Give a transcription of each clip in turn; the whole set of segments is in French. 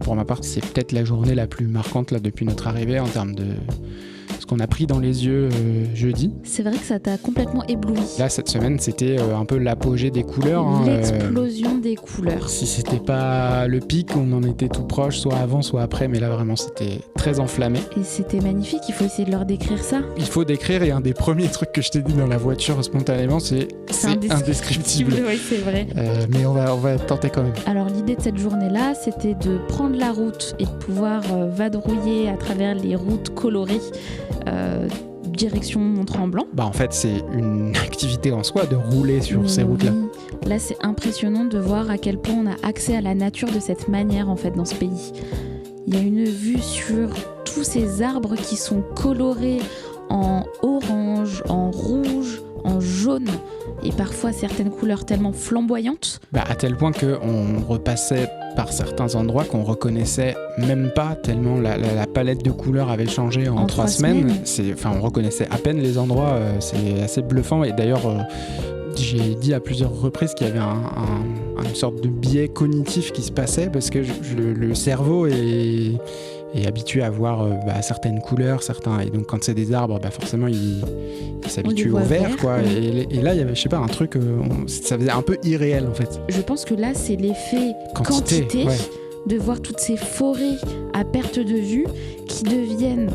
pour ma part, c'est peut-être la journée la plus marquante là, depuis notre arrivée en termes de ce qu'on a pris dans les yeux jeudi. C'est vrai que ça t'a complètement ébloui. Là, cette semaine, c'était un peu l'apogée des couleurs. L'explosion des couleurs. Si c'était pas le pic, on en était tout proche, soit avant, soit après, mais là vraiment, c'était très enflammé. Et c'était magnifique, il faut essayer de leur décrire ça. Il faut décrire, et un des premiers trucs que je t'ai dit dans la voiture spontanément, c'est indescriptible. Oui, c'est vrai. Mais on va tenter quand même. Alors l'idée de cette journée-là, c'était de prendre la route et de pouvoir vadrouiller à travers les routes colorées. Direction Mont-Tremblant. En fait, c'est une activité en soi de rouler sur ces routes-là. Là, c'est impressionnant de voir à quel point on a accès à la nature de cette manière en fait dans ce pays. Il y a une vue sur tous ces arbres qui sont colorés en orange, en rouge, en jaune et parfois certaines couleurs tellement flamboyantes. À tel point qu'on repassait par certains endroits qu'on reconnaissait même pas, tellement la palette de couleurs avait changé en 3 semaines. On reconnaissait à peine les endroits, c'est assez bluffant. Et d'ailleurs, j'ai dit à plusieurs reprises qu'il y avait une sorte de biais cognitif qui se passait parce que le cerveau est habitué à voir certaines couleurs, et donc quand c'est des arbres, forcément il s'habitue au vert, quoi. Et là il y avait, je sais pas, un truc, ça faisait un peu irréel en fait. Je pense que là c'est l'effet quantité ouais. De voir toutes ces forêts à perte de vue qui deviennent,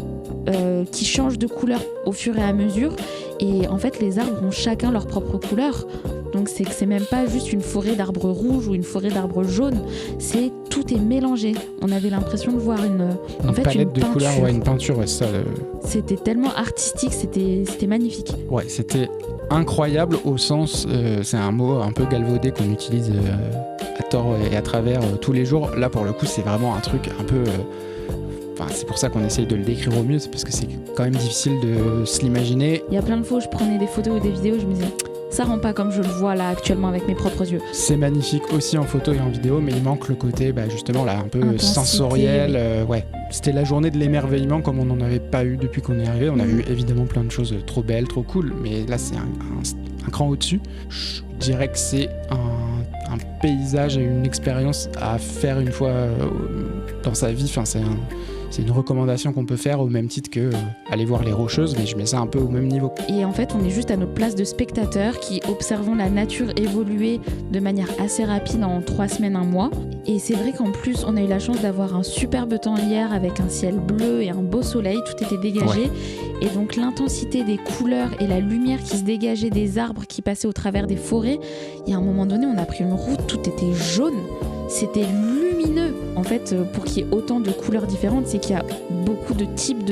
qui changent de couleur au fur et à mesure. Et en fait les arbres ont chacun leur propre couleur. Donc c'est même pas juste une forêt d'arbres rouges ou une forêt d'arbres jaunes, tout est mélangé. On avait l'impression de voir une palette de couleurs, une peinture, ça. C'était tellement artistique, c'était magnifique. Ouais, c'était incroyable au sens, c'est un mot un peu galvaudé qu'on utilise à tort et à travers tous les jours. Là pour le coup c'est vraiment un truc un peu... c'est pour ça qu'on essaye de le décrire au mieux, c'est parce que c'est quand même difficile de se l'imaginer. Il y a plein de fois où je prenais des photos ou des vidéos, je me disais... Ça rend pas comme je le vois là actuellement avec mes propres yeux. C'est magnifique aussi en photo et en vidéo, mais il manque le côté justement là un peu intensité, sensoriel. Ouais. C'était la journée de l'émerveillement comme on n'en avait pas eu depuis qu'on est arrivé. On a vu évidemment plein de choses trop belles, trop cool, mais là c'est un cran au-dessus. Je dirais que c'est un paysage et une expérience à faire une fois dans sa vie. C'est une recommandation qu'on peut faire au même titre que aller voir les Rocheuses, mais je mets ça un peu au même niveau. Et en fait, on est juste à notre place de spectateurs qui observons la nature évoluer de manière assez rapide en 3 semaines, 1 mois. Et c'est vrai qu'en plus, on a eu la chance d'avoir un superbe temps hier avec un ciel bleu et un beau soleil, tout était dégagé. Ouais. Et donc l'intensité des couleurs et la lumière qui se dégageait des arbres qui passaient au travers des forêts, il y a un moment donné, on a pris une route, tout était jaune. C'était lumineux. En fait, pour qu'il y ait autant de couleurs différentes, c'est qu'il y a beaucoup de types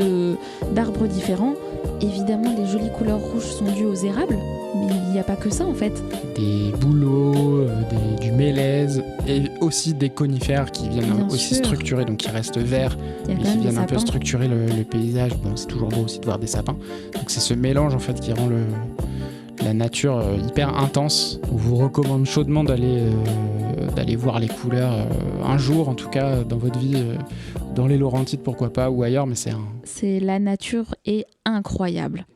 d'arbres différents. Évidemment, les jolies couleurs rouges sont dues aux érables, mais il n'y a pas que ça en fait. Des bouleaux, du mélèze et aussi des conifères qui viennent aussi structurer, donc qui restent verts, mais qui viennent un peu structurer le paysage. Bon, c'est toujours beau aussi de voir des sapins. Donc c'est ce mélange en fait qui rend la nature hyper intense. On vous recommande chaudement d'aller voir les couleurs un jour en tout cas dans votre vie, dans les Laurentides pourquoi pas ou ailleurs, mais la nature est incroyable.